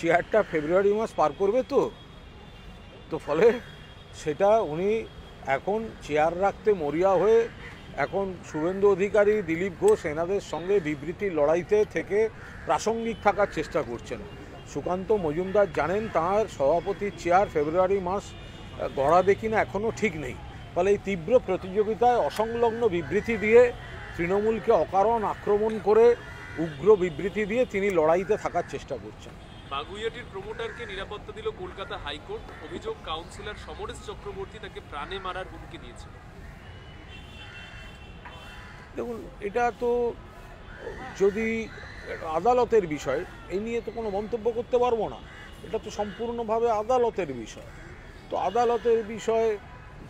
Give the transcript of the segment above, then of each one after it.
চেয়ারটা ফেব্রুয়ারি মাস পার করবে, তো ফলে সেটা উনি এখন চেয়ার রাখতে মরিয়া হয়ে এখন শুভেন্দু অধিকারী, দিলীপ ঘোষ এনাদের সঙ্গে বিবৃতির লড়াইতে থেকে প্রাসঙ্গিক থাকার চেষ্টা করছেন। সুকান্ত মজুমদার জানেন তাঁর সভাপতির চেয়ার ফেব্রুয়ারি মাস গড়াবে কিনা এখনও ঠিক নেই। ফলে এই তীব্র প্রতিযোগিতায় অসংলগ্ন বিবৃতি দিয়ে তৃণমূলকে অকারণ আক্রমণ করে উগ্র বিবৃতি দিয়ে তিনি লড়াইতে থাকার চেষ্টা করছেন। বাগুইয়াটির প্রমোটারকে নিরাপত্তা দিল কলকাতা হাইকোর্ট। অভিযোগ কাউন্সিলর সমরেশ চক্রবর্তী তাকে প্রাণে মারার হুমকি দিয়েছিল। দেখুন, এটা তো যদি আদালতের বিষয়, এই নিয়ে তো কোনো মন্তব্য করতে পারবো না। এটা তো সম্পূর্ণভাবে আদালতের বিষয়। তো আদালতের বিষয়ে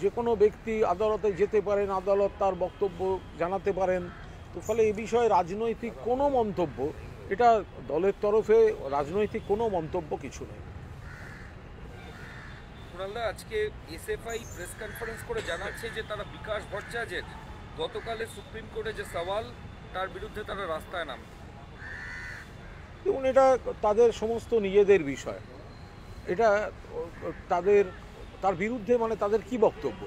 যে কোনো ব্যক্তি আদালতে যেতে পারেন, আদালত তার বক্তব্য জানাতে পারেন। তো ফলে এই বিষয়ে রাজনৈতিক কোনো মন্তব্য, এটা দলের তরফে রাজনৈতিক কোনো মন্তব্য কিছু নেই। কুণালদা, আজকে এসএফআই প্রেস কনফারেন্স করে জানাচ্ছে যে তারা বিকাশ ভট্টাচার্যের গতকালে সুপ্রিম কোর্টে যে সওয়াল, তার বিরুদ্ধে তারা রাস্তায় নাম। দেখুন, এটা তাদের সমস্ত নিজেদের বিষয়। এটা তার বিরুদ্ধে মানে তাদের কি বক্তব্য,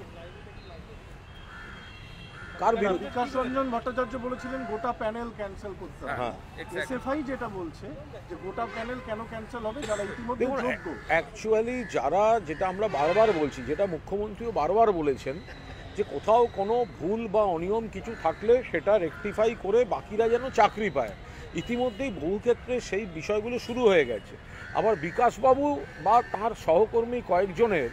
কার বিরুদ্ধে? বিকাশ রঞ্জন ভট্টাচার্য বলেছিলেন গোটা প্যানেল ক্যান্সেল করতে হবে। হ্যাঁ, এসএফআই যেটা বলছে যে গোটা প্যানেল কেন ক্যান্সেল হবে, যারা ইতিমধ্যে যোগ্য। অ্যাকচুয়ালি যারা, যেটা আমরা বারবার বলছি, যেটা মুখ্যমন্ত্রীও বারবার বলেছেন, যে কোথাও কোনো ভুল বা অনিয়ম কিছু থাকলে সেটা রেকটিফাই করে বাকিরা যেন চাকরি পায়। ইতিমধ্যেই বহু ক্ষেত্রে সেই বিষয়গুলো শুরু হয়ে গেছে। আবার বিকাশবাবু বা তার সহকর্মী কয়েকজনের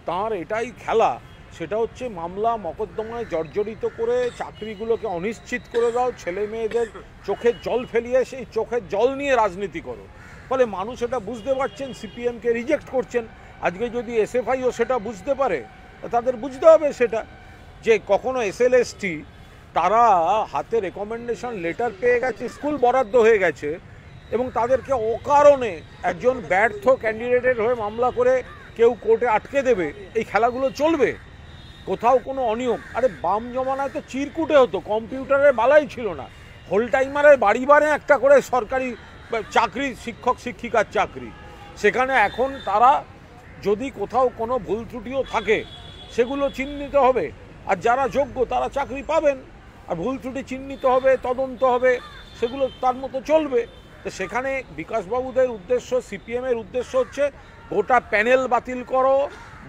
তার এটাই খেলা, সেটা হচ্ছে মামলা মকদ্দমায় জর্জরিত করে চাকরিগুলোকে অনিশ্চিত করে দাও, ছেলে মেয়েদের চোখের জল ফেলিয়ে সেই চোখের জল নিয়ে রাজনীতি করো। ফলে মানুষ এটা বুঝতে পারছেন, সিপিএমকে রিজেক্ট করছেন। আজকে যদি এসএফআইও সেটা বুঝতে পারে, তাদের বুঝতে হবে সেটা, যে কখনো এসএলএসটি তারা হাতে রেকমেন্ডেশন লেটার পেয়ে গেছে, স্কুল বরাদ্দ হয়ে গেছে, এবং তাদেরকে অকারণে একজন ব্যর্থ ক্যান্ডিডেটের হয়ে মামলা করে কেউ কোর্টে আটকে দেবে, এই খেলাগুলো চলবে। কোথাও কোনো অনিয়ম, আরে বাম জমানায় তো চিরকুটে হতো, কম্পিউটারের বালাই ছিল না, হোল টাইমারের বাড়ি বাড়ি একটা করে সরকারি চাকরি, শিক্ষক শিক্ষিকার চাকরি। সেখানে এখন তারা যদি কোথাও কোনো ভুল ত্রুটিও থাকে সেগুলো চিহ্নিত হবে, আর যারা যোগ্য তারা চাকরি পাবেন, আর ভুল ত্রুটি চিহ্নিত হবে, তদন্ত হবে, সেগুলো তার মতো চলবে। তো সেখানে বিকাশবাবুদের উদ্দেশ্য, সিপিএমের উদ্দেশ্য হচ্ছে গোটা প্যানেল বাতিল করো,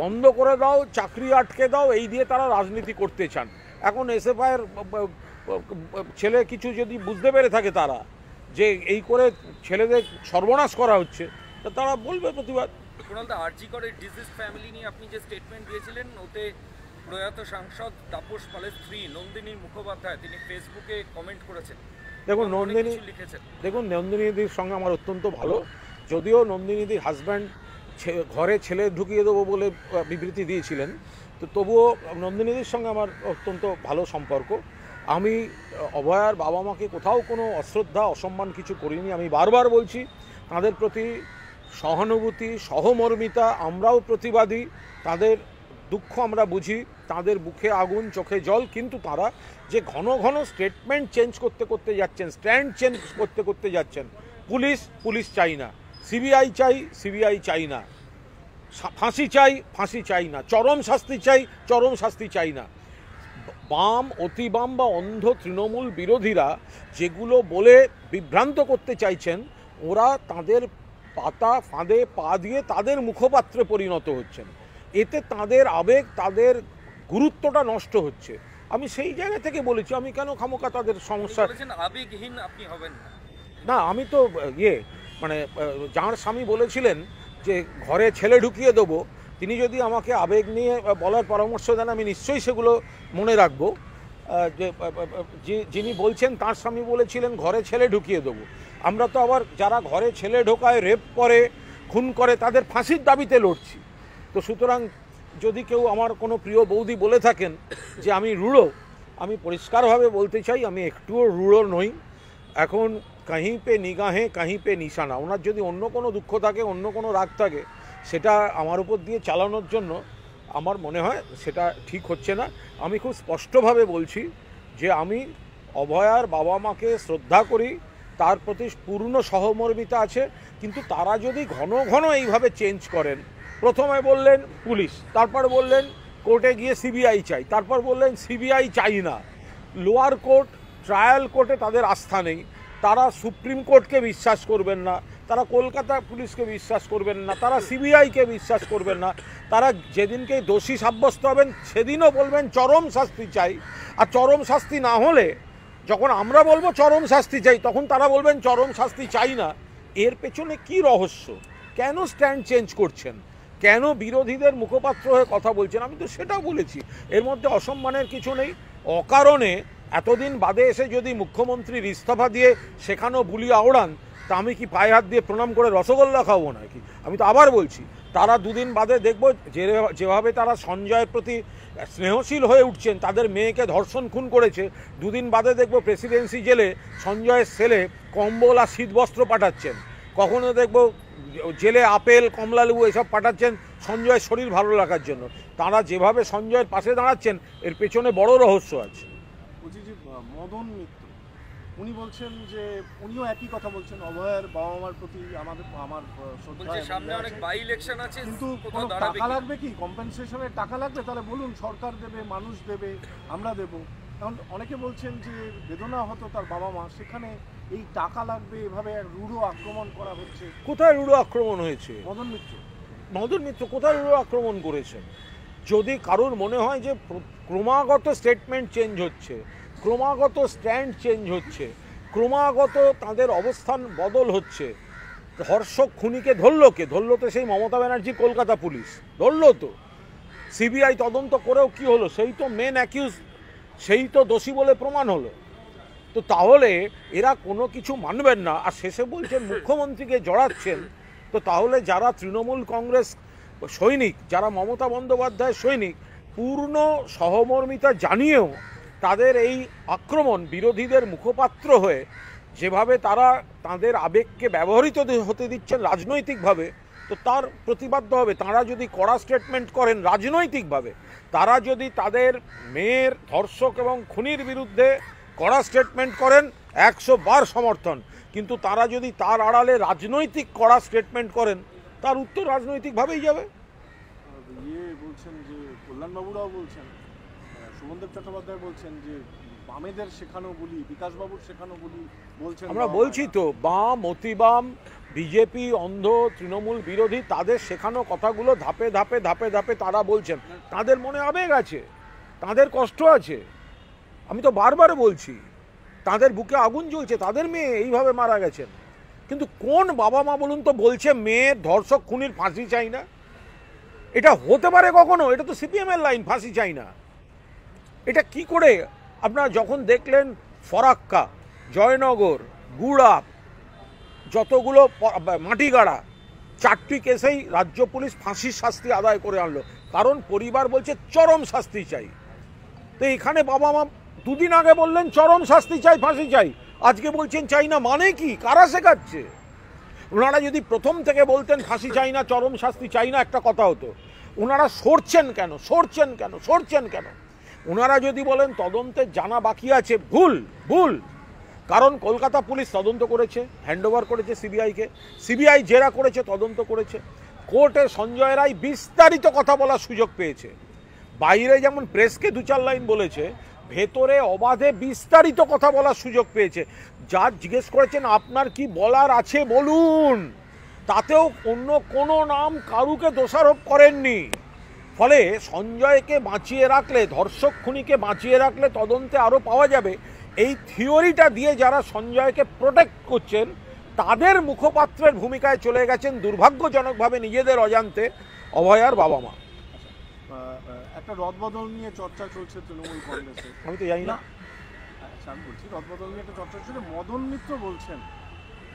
বন্ধ করে দাও, চাকরি আটকে দাও, এই দিয়ে তারা রাজনীতি করতে চান। এখন এসএফআইয়ের ছেলে কিছু যদি বুঝতে পেরে থাকে তারা যে এই করে ছেলেদের সর্বনাশ করা হচ্ছে, তো তারা বলবে প্রতিবাদ। কুণালদা, আরজি করে ডিজিজ ফ্যামিলি নিয়ে আপনি যে স্টেটমেন্ট দিয়েছিলেন, ওতে প্রয়াত সাংসদ তাপস পালের স্ত্রী নন্দিনী মুখোপাধ্যায় তিনি ফেসবুকে কমেন্ট করেছেন। দেখুন, নন্দিনীদির সঙ্গে আমার অত্যন্ত ভালো, যদিও নন্দিনীদির হাজব্যান্ড ঘরে ছেলে ঢুকিয়ে দেবো বলে বিবৃতি দিয়েছিলেন, তো তবুও নন্দিনীদির সঙ্গে আমার অত্যন্ত ভালো সম্পর্ক। আমি অভয়ার বাবা মাকে কোথাও কোনো অশ্রদ্ধা অসম্মান কিছু করিনি। আমি বারবার বলছি, তাদের প্রতি সহানুভূতি, সহমর্মিতা, আমরাও প্রতিবাদী, তাদের দুঃখ আমরা বুঝি, তাদের বুকে আগুন চোখে জল। কিন্তু তারা যে ঘন ঘন স্টেটমেন্ট চেঞ্জ করতে করতে যাচ্ছেন, স্ট্যান্ড চেঞ্জ করতে করতে যাচ্ছেন, পুলিশ চাই না, সিবিআই চাই না, ফাঁসি চাই না, চরম শাস্তি চাই না। বাম, অতি বাম বা অন্ধ তৃণমূল বিরোধীরা যেগুলো বলে বিভ্রান্ত করতে চাইছেন, ওরা তাদের পাতা ফাঁদে পা দিয়ে তাদের মুখপাত্রে পরিণত হচ্ছেন। এতে তাদের আবেগ, তাদের গুরুত্বটা নষ্ট হচ্ছে। আমি সেই জায়গা থেকে বলেছি, আমি কেন খামোকা তাদের সমস্যা। আবেগহীন আপনি হবেন না, আমি তো মানে যাঁর স্বামী বলেছিলেন যে ঘরে ছেলে ঢুকিয়ে দেবো, তিনি যদি আমাকে আবেগ নিয়ে বলার পরামর্শ দেন, আমি নিশ্চয়ই সেগুলো মনে রাখবো। যে যিনি বলছেন তাঁর স্বামী বলেছিলেন ঘরে ছেলে ঢুকিয়ে দেবো। আমরা তো আবার যারা ঘরে ছেলে ঢোকায়, রেপ করে, খুন করে, তাদের ফাঁসির দাবিতে লড়ছি। তো সুতরাং যদি কেউ আমার কোনো প্রিয় বৌদি বলে থাকেন যে আমি রূঢ়, আমি পরিষ্কারভাবে বলতে চাই আমি একটুও রূঢ় নই। এখন কাहीं पे নিগাহে কাहीं पे নিশানা, ওনার যদি অন্য কোনো দুঃখ থাকে, অন্য কোনো রাগ থাকে, সেটা আমার উপর দিয়ে চালানোর জন্য আমার মনে হয় সেটা ঠিক হচ্ছে না। আমি খুব স্পষ্টভাবে বলছি যে আমি অভয়ার বাবা মাকে শ্রদ্ধা করি, তার প্রতি পূর্ণ সহমর্মিতা আছে, কিন্তু তারা যদি ঘন ঘন এইভাবে চেঞ্জ করেন, প্রথমে বললেন পুলিশ, তারপর বললেন কোর্টে গিয়ে সিবিআই চাই, তারপর বললেন সিবিআই চাই না, লোয়ার কোর্ট ট্রায়াল কোর্টে তাদের আস্থা নেই, তারা সুপ্রিম কোর্টকে বিশ্বাস করবেন না, তারা কলকাতা পুলিশকে বিশ্বাস করবেন না, তারা সিবিআইকে বিশ্বাস করবেন না, তারা যেদিনকে দোষী সাব্যস্ত হবেন সেদিনও বলবেন চরম শাস্তি চাই, আর চরম শাস্তি না হলে যখন আমরা বলবো চরম শাস্তি চাই তখন তারা বলবেন চরম শাস্তি চাই না। এর পেছনে কি রহস্য? কেন স্ট্যান্ড চেঞ্জ করছেন? কেন বিরোধীদের মুখপাত্র হয়ে কথা বলছেন? আমি তো সেটাও বলেছি, এর মধ্যে অসম্মানের কিছু নেই। অকারণে এতদিন বাদে এসে যদি মুখ্যমন্ত্রীর ইস্তফা দিয়ে সেখানেও বুলি আওড়ান, তা আমি কি পায়ে হাত দিয়ে প্রণাম করে রসগোল্লা খাবো নাকি? আমি তো আবার বলছি, তারা দুদিন বাদে দেখবো যেভাবে তারা সঞ্জয়ের প্রতি স্নেহশীল হয়ে উঠছেন, তাদের মেয়েকে ধর্ষণ খুন করেছে, দুদিন বাদে দেখবো প্রেসিডেন্সি জেলে সঞ্জয়ের ছেলে কম্বল আর শীতবস্ত্র পাঠাচ্ছেন, কখনো দেখবো জেলে আপেল কমলালেবু এসব পাঠাচ্ছেন সঞ্জয়ের শরীর ভালো রাখার জন্য। তারা যেভাবে সঞ্জয়ের পাশে দাঁড়াচ্ছেন এর পেছনে বড় রহস্য আছে। বলছি যে মদন মিত্র উনি বলছেন যে উনিও একই কথা বলছেন, অভয়ের বাবা মার প্রতি আমার শ্রদ্ধা, বলছে সামনে অনেক বাই ইলেকশন আছে, কিন্তু কোথাও কোনো দাঁড়াবে টাকা কি? লাগবে কি, কম্পেনসেশনের টাকা লাগবে, তাহলে বলুন সরকার দেবে, মানুষ দেবে, আমরা দেব। কারণ অনেকে বলছেন যে বেদনা হতো তার বাবা মা, সেখানে এই টাকা লাগবে, এভাবে রূঢ় আক্রমণ করা হচ্ছে। কোথায় রূঢ় আক্রমণ হয়েছে? মদন মিত্র কোথায় রূঢ় আক্রমণ করেছেন? যদি কারোর মনে হয় যে ক্রমাগত স্টেটমেন্ট চেঞ্জ হচ্ছে, ক্রমাগত স্ট্যান্ড চেঞ্জ হচ্ছে, ক্রমাগত তাদের অবস্থান বদল হচ্ছে, ধর্ষক খুনিকে ধরলো তো সেই মমতা ব্যানার্জি কলকাতা পুলিশ ধরলো তো, সিবিআই তদন্ত করেও কি হলো? সেই তো মেন অ্যাকিউজ, সেই তো দোষী বলে প্রমাণ হলো। তো তাহলে এরা কোনো কিছু মানবেন না, আর শেষে বলছেন মুখ্যমন্ত্রীকে জড়াচ্ছেন। তো তাহলে যারা তৃণমূল কংগ্রেস সৈনিক, যারা মমতা বন্দ্যোপাধ্যায়ের সৈনিক, পূর্ণ সহমর্মিতা জানিয়েও তাদের এই আক্রমণ, বিরোধীদের মুখপাত্র হয়ে যেভাবে তারা তাদের আবেগকে ব্যবহৃত হতে দিচ্ছেন রাজনৈতিকভাবে, তো তার প্রতিবাদ্য হবে। তারা যদি কড়া স্টেটমেন্ট করেন রাজনৈতিকভাবে, তারা যদি তাদের মেয়ের ধর্ষক এবং খুনির বিরুদ্ধে কড়া স্টেটমেন্ট করেন 100 বার সমর্থন, কিন্তু তারা যদি তার আড়ালে রাজনৈতিক কড়া স্টেটমেন্ট করেন তার উত্তর রাজনৈতিকভাবেই যাবে। বলছেন যে কল্যাণবাবুরাও বলছেন, সুমনদেব চট্টোপাধ্যায় বলছেন যে বামেদের শেখানো বলি, বিকাশবাবুর শেখানো বলি বলছেন। আমরা বলছি তো, বাম, অতিবাম, বিজেপি, অন্ধ, তৃণমূল বিরোধী, তাদের শেখানো কথাগুলো ধাপে ধাপে ধাপে ধাপে তারা বলছেন। তাদের মনে আবেগ আছে, তাদের কষ্ট আছে, আমি তো বারবার বলছি, তাদের বুকে আগুন জ্বলছে, তাদের মেয়ে এইভাবে মারা গেছেন। কিন্তু কোন বাবা মা বলুন তো বলছে মেয়ের ধর্ষক খুনির ফাঁসি চাই না? এটা হতে পারে কখনো? এটা তো সিপিএমের লাইন, ফাঁসি চাই না। এটা কি করে? আপনারা যখন দেখলেন ফরাক্কা, জয়নগর, গুড়াপ, যতগুলো মাটিগাড়া, 4টি কেসেই রাজ্য পুলিশ ফাঁসির শাস্তি আদায় করে আনলো, কারণ পরিবার বলছে চরম শাস্তি চাই। তো এখানে বাবা মা দুদিন আগে বললেন চরম শাস্তি চাই, ফাঁসি চাই, আজকে বলছেন চাই না, মানে কি? কারা শেখাচ্ছে? ওনারা যদি প্রথম থেকে বলতেন ফাঁসি চাই না, চরম শাস্তি চাই না, একটা কথা হতো। ওনারা সরছেন কেন? ওনারা যদি বলেন তদন্তের জানা বাকি আছে, ভুল। কারণ কলকাতা পুলিশ তদন্ত করেছে, হ্যান্ডওভার করেছে সিবিআইকে, সিবিআই জেরা করেছে, তদন্ত করেছে, কোর্টে সঞ্জয় রায় বিস্তারিত কথা বলার সুযোগ পেয়েছে। বাইরে যেমন প্রেসকে 2-4 লাইন বলেছে, ভেতরে অবাধে বিস্তারিত কথা বলার সুযোগ পেয়েছে। যা জিজ্ঞেস করেছেন আপনার কি বলার আছে বলুন, তাতেও অন্য কোনো নাম কারুকে দোষারোপ করেননি। ফলে সঞ্জয়কে বাঁচিয়ে রাখলে, ধর্ষক খুনিকে বাঁচিয়ে রাখলে তদন্তে আরও পাওয়া যাবে, এই থিওরিটা দিয়ে যারা সঞ্জয়কে প্রোটেক্ট করছেন তাদের মুখপাত্রের ভূমিকায় চলে গেছেন দুর্ভাগ্যজনকভাবে নিজেদের অজান্তে অভয়ার বাবা মা। একটা রদবদল নিয়ে চর্চা চলছে তৃণমূল কংগ্রেসে, আমি তো জানি না। আচ্ছা, আমি বলছি রদবদল নিয়ে একটা চর্চা চলছে। মদন মিত্র বলছেন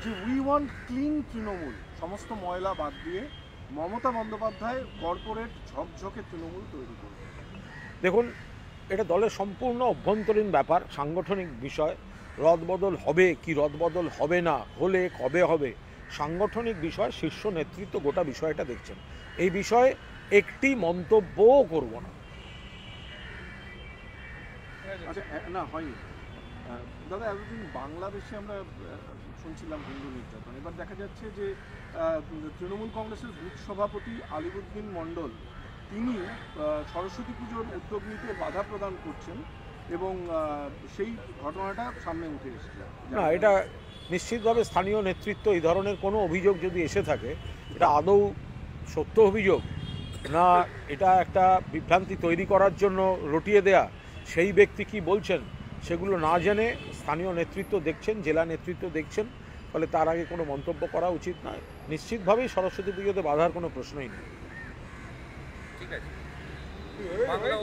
যে উই ওয়ান্ট ক্লিন তৃণমূল, সমস্ত ময়লা বাদ দিয়ে মমতা বন্দ্যোপাধ্যায় কর্পোরেট ঝকঝকে তৃণমূল তৈরি করবে। দেখুন, এটা দলের সম্পূর্ণ অভ্যন্তরীণ ব্যাপার, সাংগঠনিক বিষয়। রদবদল হবে কি রদবদল হবে না, হলে কবে হবে, সাংগঠনিক বিষয়। শীর্ষ নেতৃত্ব গোটা বিষয়টা দেখছেন, এই বিষয়ে একটি মন্তব্যও করব না। আচ্ছা, না হয়নি দাদা, এতদিন বাংলাদেশে আমরা শুনছিলাম হিন্দু নির্যাতন। এবার দেখা যাচ্ছে যে তৃণমূল কংগ্রেসের বুথ সভাপতি আলিবুদ্দিন মণ্ডল তিনি সরস্বতী পুজোর উদ্যোগ নিতে বাধা প্রদান করছেন এবং সেই ঘটনাটা সামনে উঠে এসেছে। না, এটা নিশ্চিতভাবে স্থানীয় নেতৃত্ব এই ধরনের কোনো অভিযোগ যদি এসে থাকে, এটা আদৌ সত্য অভিযোগ না এটা একটা বিভ্রান্তি তৈরি করার জন্য রটিয়ে দেয়া, সেই ব্যক্তি কি বলছেন সেগুলো না জেনে স্থানীয় নেতৃত্ব দেখছেন, জেলা নেতৃত্ব দেখছেন, ফলে তার আগে কোনো মন্তব্য করা উচিত নয়। নিশ্চিতভাবেই সরস্বতী পুজোতে বাধার কোনো প্রশ্নই নেই। ঠিক আছে, বাংলা